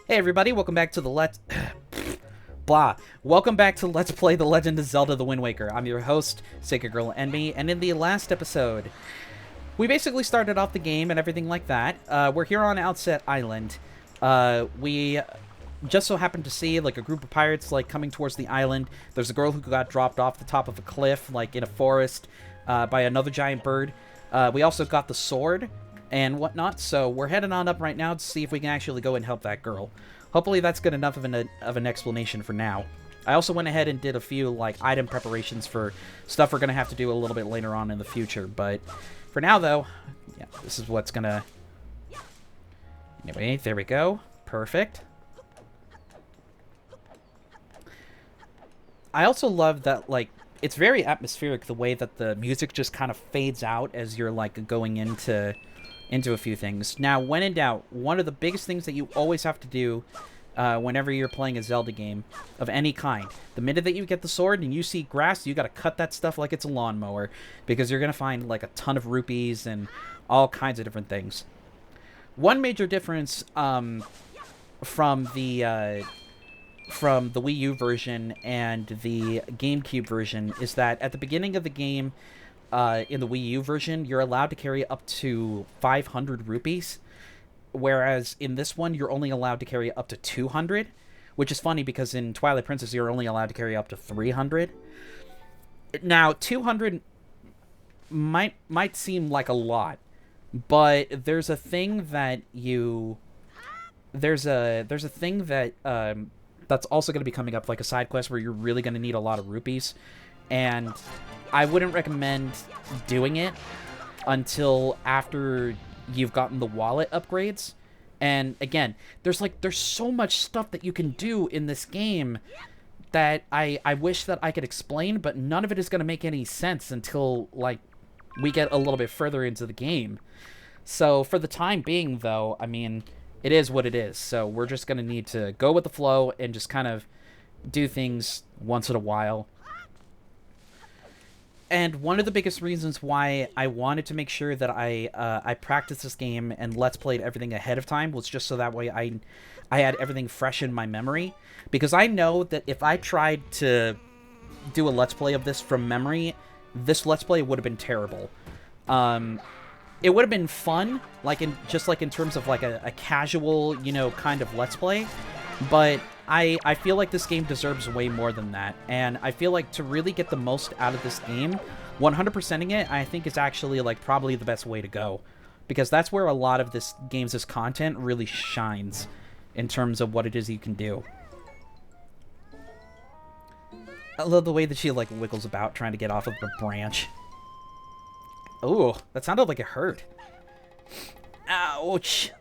Hey everybody, welcome back to the Welcome back to Let's Play The Legend of Zelda the Wind Waker. I'm your host, Seasick Girl Enemy, and in the last episode, we basically started off the game and everything like that. We're here on Outset Island. We just so happened to see like a group of pirates like coming towards the island. There's a girl who got dropped off the top of a cliff, like in a forest, by another giant bird. We also got the sword and whatnot, so we're heading on up right now to see if we can actually go and help that girl. Hopefully that's good enough of an explanation for now. I also went ahead and did a few like item preparations for stuff we're gonna have to do a little bit later on in the future, but for now though, yeah, this is what's gonna... Anyway, there we go. Perfect. I also love that, like, it's very atmospheric the way that the music just kind of fades out as you're like going into a few things. Now, when in doubt, one of the biggest things that you always have to do whenever you're playing a Zelda game of any kind, the minute that you get the sword and you see grass, you gotta cut that stuff like it's a lawnmower, because you're gonna find like a ton of rupees and all kinds of different things. One major difference from the Wii U version and the GameCube version is that at the beginning of the game, in the Wii U version, you're allowed to carry up to 500 rupees, whereas in this one, you're only allowed to carry up to 200, which is funny because in Twilight Princess, you're only allowed to carry up to 300. Now, 200 might seem like a lot, but there's a thing that there's a thing that that's also going to be coming up, like a side quest where you're really going to need a lot of rupees, and I wouldn't recommend doing it until after you've gotten the wallet upgrades. And again, there's so much stuff that you can do in this game that I wish that I could explain, but none of it is going to make any sense until like we get a little bit further into the game. So for the time being though, I mean, it is what it is. So we're just going to need to go with the flow and just kind of do things once in a while. And one of the biggest reasons why I wanted to make sure that I practiced this game and Let's Played everything ahead of time was just so that way I had everything fresh in my memory. Because I know that if I tried to do a Let's Play of this from memory, this Let's Play would have been terrible. It would have been fun, like in terms of like a casual, you know, kind of Let's Play, but I feel like this game deserves way more than that, and I feel like to really get the most out of this game, 100%ing it, I think is actually like probably the best way to go, because that's where a lot of this game's content really shines in terms of what it is you can do. I love the way that she like wiggles about trying to get off of the branch. Oh, that sounded like it hurt. Ouch.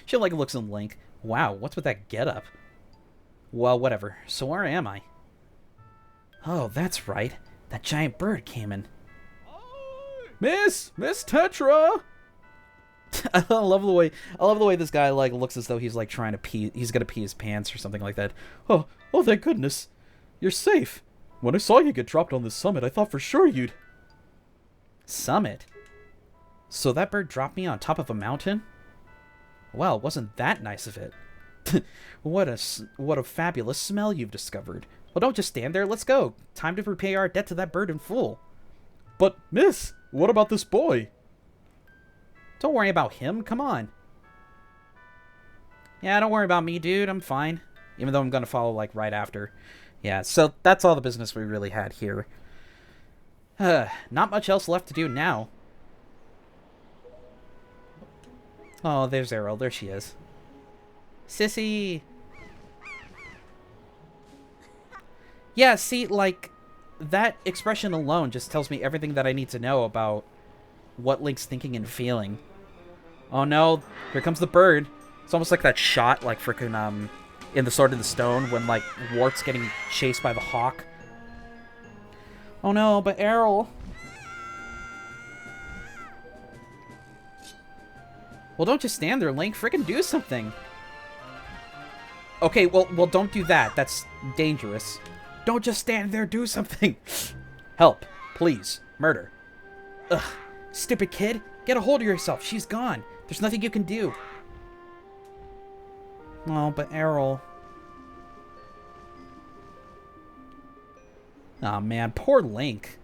She like looks in Link. Wow, what's with that getup? Well, whatever. So where am I? Oh, that's right. That giant bird came in. Miss Tetra. I love the way this guy like looks as though he's like trying to pee. He's gonna pee his pants or something like that. Oh, thank goodness. You're safe. When I saw you get dropped on this summit, I thought for sure you'd... Summit? So that bird dropped me on top of a mountain? Well, wasn't that nice of it? What a fabulous smell you've discovered. Well, don't just stand there. Let's go. Time to repay our debt to that bird in full. But, miss, what about this boy? Don't worry about him. Come on. Yeah, don't worry about me, dude. I'm fine. Even though I'm going to follow, like, right after. Yeah, so that's all the business we really had here. Not much else left to do now. Oh, there's Errol. There she is. Sissy! Yeah, see, like, that expression alone just tells me everything that I need to know about what Link's thinking and feeling. Oh no, here comes the bird. It's almost like that shot, like, frickin', in The Sword in the Stone when, like, Wart's getting chased by the hawk. Oh no, but Errol... Well, don't just stand there, Link. Frickin' do something. Okay, well, don't do that. That's dangerous. Don't just stand there, do something. Help. Please. Murder. Ugh. Stupid kid. Get a hold of yourself. She's gone. There's nothing you can do. Oh, but Errol. Oh man, poor Link.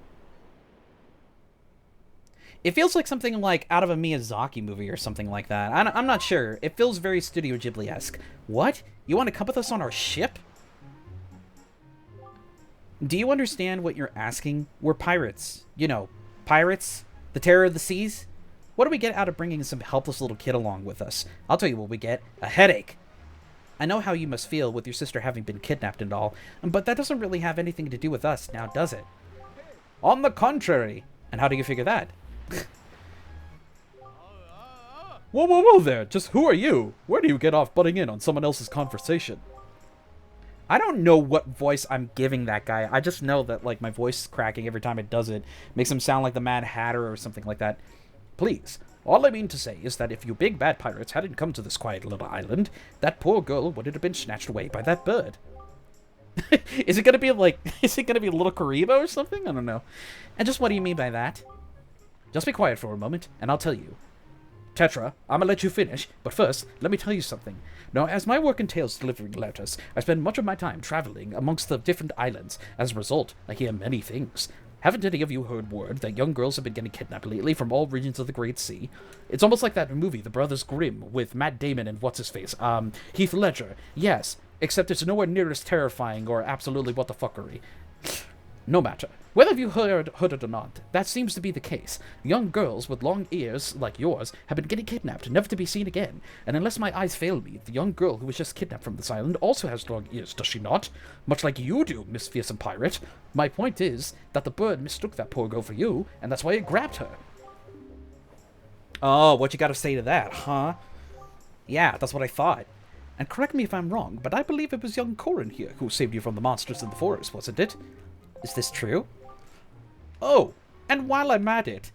It feels like something like out of a Miyazaki movie or something like that. I'm not sure. It feels very Studio Ghibli-esque. What? You want to come with us on our ship? Do you understand what you're asking? We're pirates. You know, pirates? The terror of the seas? What do we get out of bringing some helpless little kid along with us? I'll tell you what we get. A headache. I know how you must feel with your sister having been kidnapped and all, but that doesn't really have anything to do with us now, does it? On the contrary. And how do you figure that? Whoa, whoa, whoa there! Just who are you? Where do you get off butting in on someone else's conversation? I don't know what voice I'm giving that guy. I just know that, like, my voice is cracking every time it does it. Makes him sound like the Mad Hatter or something like that. Please, all I mean to say is that if you big bad pirates hadn't come to this quiet little island, that poor girl would have been snatched away by that bird. Is it gonna be like, is it gonna be Little Karibo or something? I don't know. And just what do you mean by that? Just be quiet for a moment, and I'll tell you. Tetra, I'm gonna let you finish, but first, let me tell you something. Now, as my work entails delivering letters, I spend much of my time traveling amongst the different islands. As a result, I hear many things. Haven't any of you heard word that young girls have been getting kidnapped lately from all regions of the Great Sea? It's almost like that movie, The Brothers Grimm, with Matt Damon and what's-his-face, Heath Ledger. Yes, except it's nowhere near as terrifying or absolutely what-the-fuckery. No matter. Whether you heard it or not, that seems to be the case. Young girls with long ears, like yours, have been getting kidnapped, never to be seen again. And unless my eyes fail me, the young girl who was just kidnapped from this island also has long ears, does she not? Much like you do, Miss Fearsome Pirate. My point is that the bird mistook that poor girl for you, and that's why it grabbed her. Oh, what you gotta say to that, huh? Yeah, that's what I thought. And correct me if I'm wrong, but I believe it was young Corin here who saved you from the monsters in the forest, wasn't it? Is this true? Oh, and while I'm at it,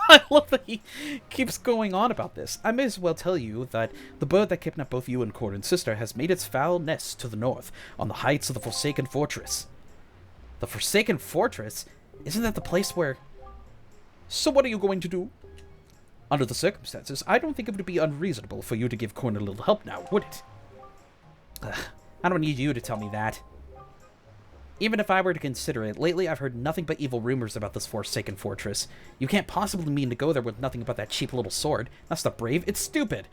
I love that he keeps going on about this. I may as well tell you that the bird that kidnapped both you and Corin's sister has made its foul nest to the north, on the heights of the Forsaken Fortress. The Forsaken Fortress? Isn't that the place where... So what are you going to do? Under the circumstances, I don't think it would be unreasonable for you to give Corin a little help now, would it? Ugh, I don't need you to tell me that. Even if I were to consider it, lately I've heard nothing but evil rumors about this Forsaken Fortress. You can't possibly mean to go there with nothing but that cheap little sword. That's not brave, it's stupid.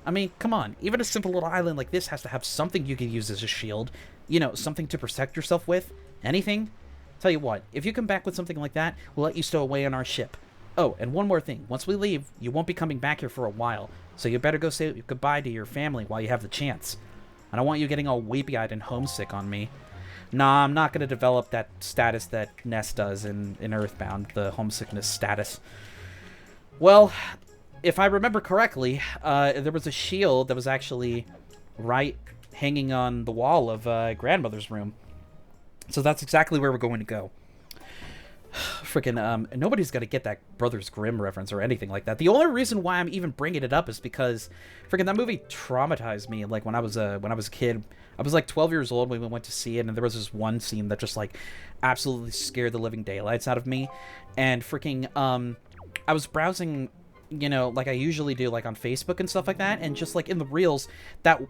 I mean, come on, even a simple little island like this has to have something you can use as a shield. You know, something to protect yourself with. Anything? Tell you what, if you come back with something like that, we'll let you stow away on our ship. Oh, and one more thing. Once we leave, you won't be coming back here for a while, so you better go say goodbye to your family while you have the chance. I don't want you getting all weepy-eyed and homesick on me. Nah, I'm not going to develop that status that Ness does in Earthbound, the homesickness status. Well, if I remember correctly, there was a shield that was actually right hanging on the wall of Grandmother's room. So that's exactly where we're going to go. Freaking, nobody's got to get that Brothers Grimm reference or anything like that. The only reason why I'm even bringing it up is because freaking that movie traumatized me. Like when I was a kid, I was like 12 years old when we went to see it, and there was this one scene that just like absolutely scared the living daylights out of me. And freaking, I was browsing, you know, like I usually do, like on Facebook and stuff like that, and just like in the reels, that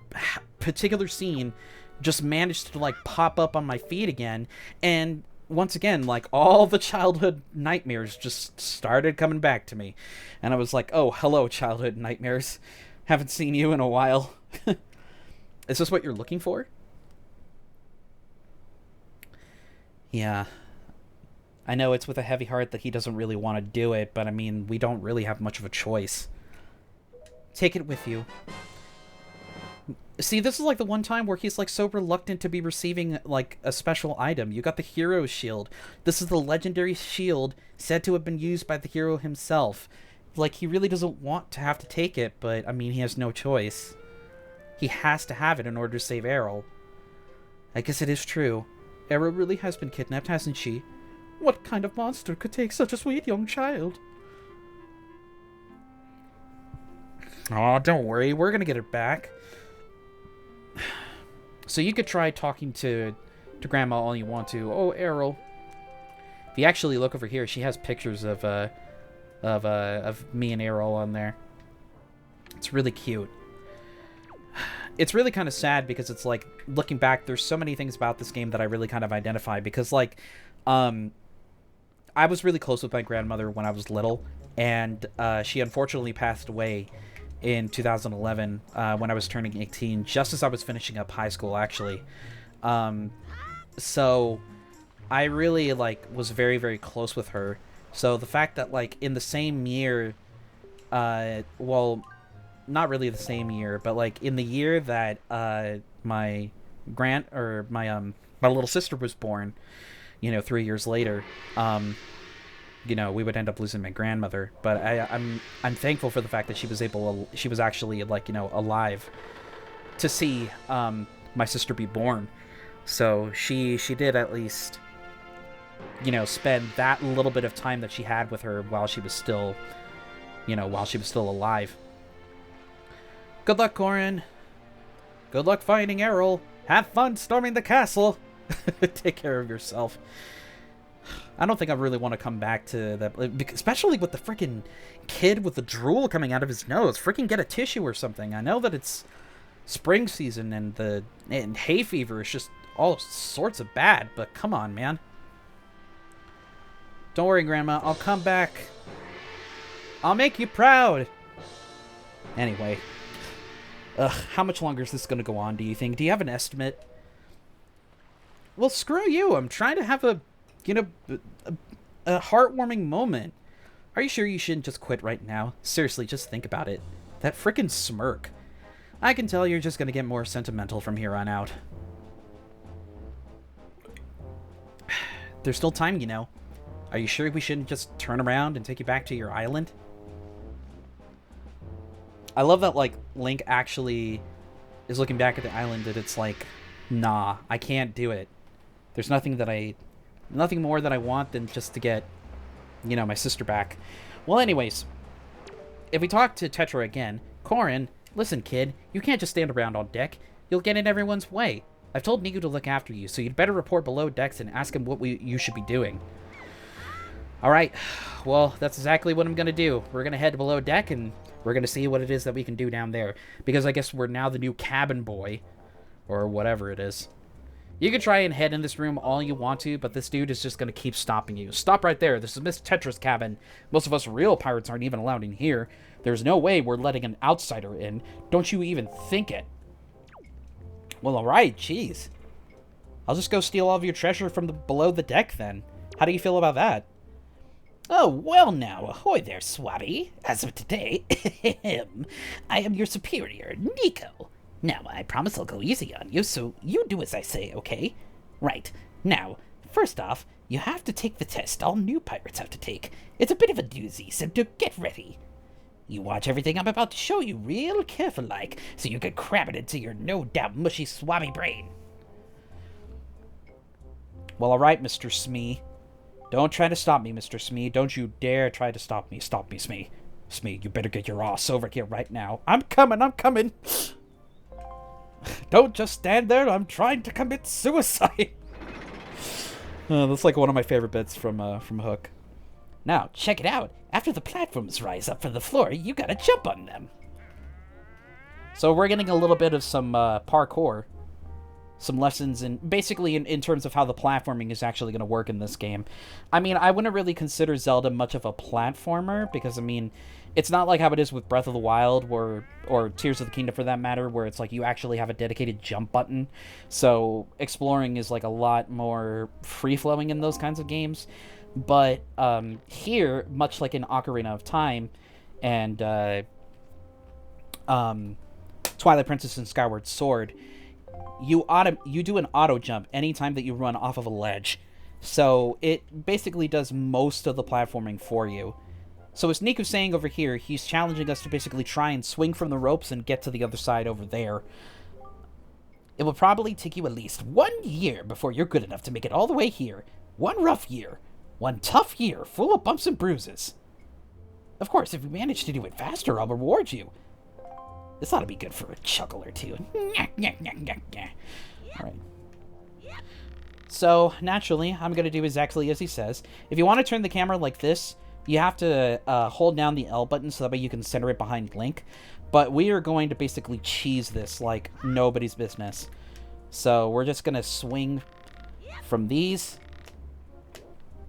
particular scene just managed to like pop up on my feed again, and once again, like, all the childhood nightmares just started coming back to me. And I was like, oh, hello, childhood nightmares. Haven't seen you in a while. Is this what you're looking for? Yeah. I know it's with a heavy heart that he doesn't really want to do it, but I mean, we don't really have much of a choice. Take it with you. See, this is like the one time where he's like so reluctant to be receiving like a special item. You got the hero's shield. This is the legendary shield said to have been used by the hero himself. Like, he really doesn't want to have to take it, but I mean, he has no choice. He has to have it in order to save Errol. I guess it is true. Errol really has been kidnapped, hasn't she? What kind of monster could take such a sweet young child? Aw, don't worry, we're gonna get her back. So you could try talking to Grandma all you want to. Oh, Errol. If you actually look over here, she has pictures of me and Errol on there. It's really cute. It's really kind of sad because it's like, looking back, there's so many things about this game that I really kind of identify because, like, I was really close with my grandmother when I was little, and she unfortunately passed away in 2011 when I was turning 18, just as I was finishing up high school, actually. So I really, like, was very, very close with her. So the fact that, like, in the same year, well, not really the same year, but, like, in the year that my little sister was born, 3 years later, we would end up losing my grandmother. But I'm thankful for the fact that she was actually, like, alive to see my sister be born. So she did at least, spend that little bit of time that she had with her while she was still alive. Good luck, Corin. Good luck finding Errol. Have fun storming the castle. Take care of yourself. I don't think I really want to come back to that, especially with the freaking kid with the drool coming out of his nose. Freaking get a tissue or something. I know that it's spring season and hay fever is just all sorts of bad, but come on, man. Don't worry, Grandma. I'll come back. I'll make you proud. Anyway. How much longer is this going to go on, do you think? Do you have an estimate? Well, screw you. I'm trying to have a heartwarming moment. Are you sure you shouldn't just quit right now? Seriously, just think about it. That frickin' smirk. I can tell you're just going to get more sentimental from here on out. There's still time, Are you sure we shouldn't just turn around and take you back to your island? I love that, like, Link actually is looking back at the island and it's like, nah, I can't do it. There's nothing more that I want than just to get, my sister back. Well, anyways, if we talk to Tetra again, Corin, listen, kid, you can't just stand around on deck. You'll get in everyone's way. I've told Niku to look after you, so you'd better report below decks and ask him what you should be doing. Alright, well, that's exactly what I'm going to do. We're going to head below deck, and we're going to see what it is that we can do down there. Because I guess we're now the new cabin boy, or whatever it is. You can try and head in this room all you want to, but this dude is just going to keep stopping you. Stop right there. This is Miss Tetra's cabin. Most of us real pirates aren't even allowed in here. There's no way we're letting an outsider in. Don't you even think it. Well, alright, jeez. I'll just go steal all of your treasure from below the deck, then. How do you feel about that? Oh, well now, ahoy there, Swabby. As of today, I am your superior, Nico. Now, I promise I'll go easy on you, so you do as I say, okay? Right. Now, first off, you have to take the test all new pirates have to take. It's a bit of a doozy, so get ready. You watch everything I'm about to show you real careful-like, so you can cram it into your no-doubt mushy swabby brain. Well, alright, Mr. Smee. Don't try to stop me, Mr. Smee. Don't you dare try to stop me. Stop me, Smee. Smee, you better get your ass over here right now. I'm coming. Don't just stand there. I'm trying to commit suicide. That's like one of my favorite bits from Hook. Now, check it out. After the platforms rise up from the floor, you gotta jump on them. So we're getting a little bit of some parkour. Some lessons basically in terms of how the platforming is actually going to work in this game. I mean, I wouldn't really consider Zelda much of a platformer because, I mean, it's not like how it is with Breath of the Wild or Tears of the Kingdom for that matter, where it's like you actually have a dedicated jump button. So exploring is like a lot more free-flowing in those kinds of games. But here, much like in Ocarina of Time and Twilight Princess and Skyward Sword, you do an auto jump anytime that you run off of a ledge. So it basically does most of the platforming for you. So as Niku's saying over here, he's challenging us to basically try and swing from the ropes and get to the other side over there. It will probably take you at least 1 year before you're good enough to make it all the way here. One rough year. One tough year full of bumps and bruises. Of course, if you manage to do it faster, I'll reward you. This ought to be good for a chuckle or two. Alright. So, naturally, I'm going to do exactly as he says. If you want to turn the camera like this, you have to hold down the L button so that way you can center it behind Link. But we are going to basically cheese this like nobody's business. So we're just going to swing from these.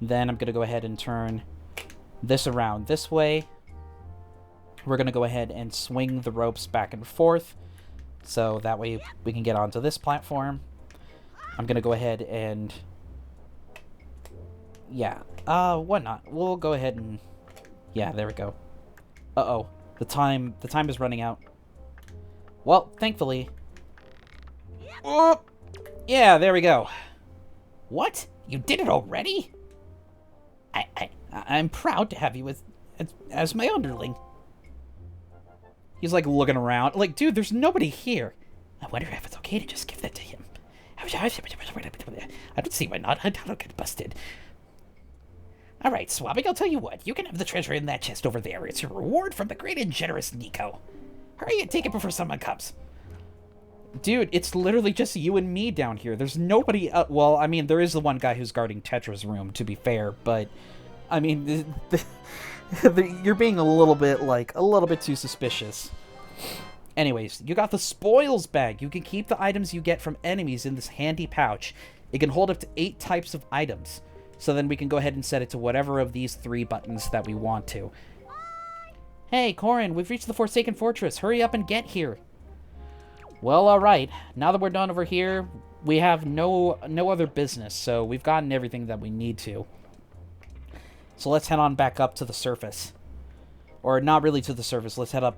Then I'm going to go ahead and turn this around this way. We're going to go ahead and swing the ropes back and forth. So that way we can get onto this platform. I'm going to go ahead and... yeah. What not? We'll go ahead and... yeah, there we go. Uh-oh. The time is running out. Well, thankfully... oh, yeah, there we go. What? You did it already? I'm proud to have you as my underling. He's like looking around. Like, dude, there's nobody here. I wonder if it's okay to just give that to him. I don't see why not. I don't get busted. Alright, Swabby, I'll tell you what. You can have the treasure in that chest over there. It's your reward from the great and generous Nico. Hurry and take it before someone comes. Dude, it's literally just you and me down here. There's nobody... well, I mean, there is the one guy who's guarding Tetra's room, to be fair, but... I mean, you're being a little bit too suspicious. Anyways, you got the spoils bag. You can keep the items you get from enemies in this handy pouch. It can hold up to 8 types of items. So then we can go ahead and set it to whatever of these 3 buttons that we want to. Hey, Corin, we've reached the Forsaken Fortress. Hurry up and get here. Well, alright. Now that we're done over here, we have no other business, so we've gotten everything that we need to. So let's head on back up to the surface. Or not really to the surface. Let's head up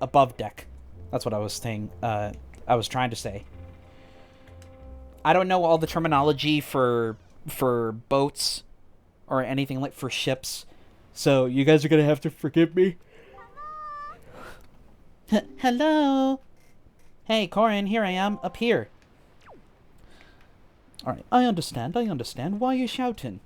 above deck. That's what I was saying. I was trying to say. I don't know all the terminology for boats or anything like for ships, so you guys are gonna have to forgive me. Hello. Hey, Corin, here I am, up here. Alright, I understand. Why are you shouting?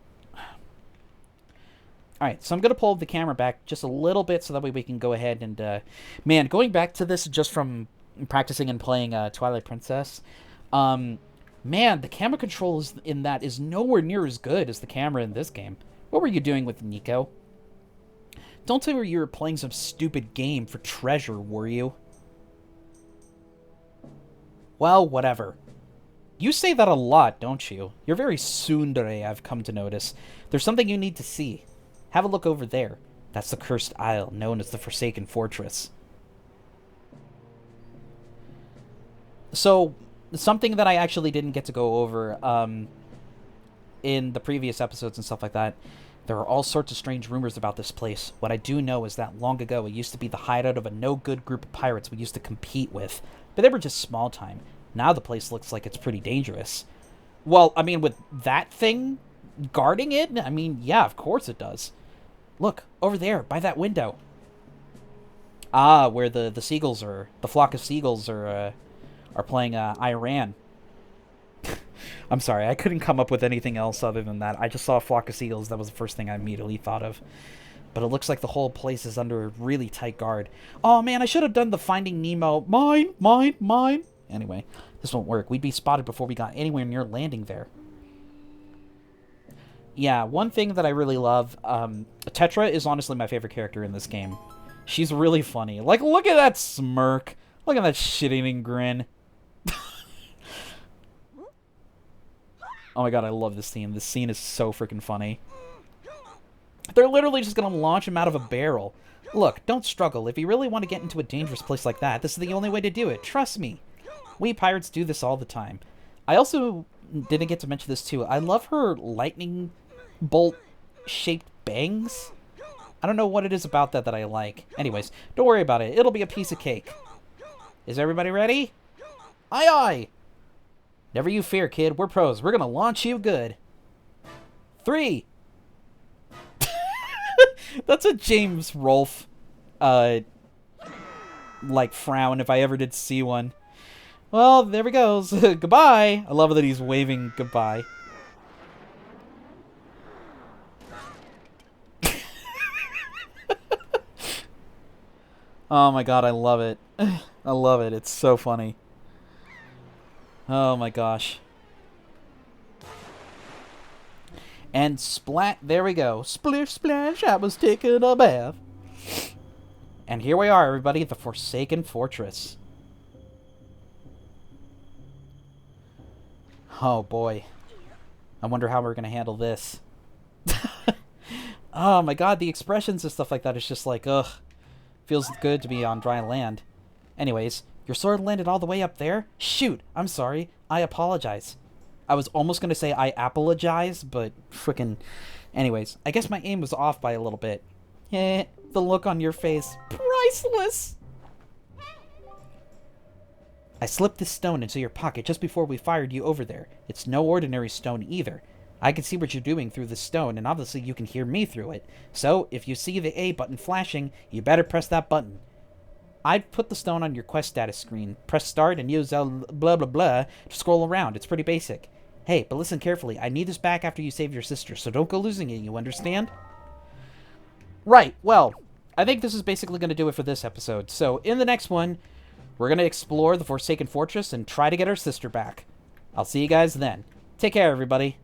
Alright, so I'm going to pull the camera back just a little bit so that way we can go ahead and... man, going back to this just from practicing and playing Twilight Princess, man, the camera controls in that is nowhere near as good as the camera in this game. What were you doing with Nico? Don't tell me you were playing some stupid game for treasure, were you? Well, whatever. You say that a lot, don't you? You're very tsundere, I've come to notice. There's something you need to see. Have a look over there. That's the Cursed Isle, known as the Forsaken Fortress. So, something that I actually didn't get to go over in the previous episodes and stuff like that, there are all sorts of strange rumors about this place. What I do know is that long ago it used to be the hideout of a no-good group of pirates we used to compete with, but they were just small time. Now the place looks like it's pretty dangerous. Well, I mean, with that thing guarding it, I mean, yeah, of course it does. Look, over there, by that window. Ah, where the seagulls are, the flock of seagulls are playing Iran. I'm sorry, I couldn't come up with anything else other than that. I just saw a flock of seagulls. That was the first thing I immediately thought of. But it looks like the whole place is under a really tight guard. Oh man, I should have done the Finding Nemo. Mine. Anyway, this won't work. We'd be spotted before we got anywhere near landing there. Yeah, one thing that I really love, Tetra is honestly my favorite character in this game. She's really funny. Like, look at that smirk. Look at that shit-eating grin. Oh my god, I love this scene. This scene is so freaking funny. They're literally just gonna launch him out of a barrel. Look, don't struggle. If you really want to get into a dangerous place like that, this is the only way to do it. Trust me. We pirates do this all the time. I also didn't get to mention this too. I love her lightning bolt-shaped bangs. I don't know what it is about that I like. Anyways, don't worry about it. It'll be a piece of cake. Is everybody ready? Aye, aye! Never you fear, kid. We're pros. We're gonna launch you good. 3. That's a James Rolfe, like, frown if I ever did see one. Well, there he goes. Goodbye. I love that he's waving goodbye. Oh my god, I love it. I love it. It's so funny. Oh my gosh. And splat, there we go. Splish splash, I was taking a bath. And here we are, everybody, the Forsaken Fortress. Oh, boy. I wonder how we're going to handle this. Oh, my God, the expressions and stuff like that is just like, ugh. Feels good to be on dry land. Anyways, your sword landed all the way up there? Shoot, I'm sorry. I apologize. I was almost going to say I apologize, but frickin'... Anyways, I guess my aim was off by a little bit. The look on your face. Priceless! I slipped this stone into your pocket just before we fired you over there. It's no ordinary stone either. I can see what you're doing through the stone, and obviously you can hear me through it. So, if you see the A button flashing, you better press that button. I'd put the stone on your quest status screen. Press start and use blah blah blah to scroll around. It's pretty basic. Hey, but listen carefully. I need this back after you save your sister, so don't go losing it, you understand? Right, well, I think this is basically going to do it for this episode. So, in the next one, we're going to explore the Forsaken Fortress and try to get our sister back. I'll see you guys then. Take care, everybody.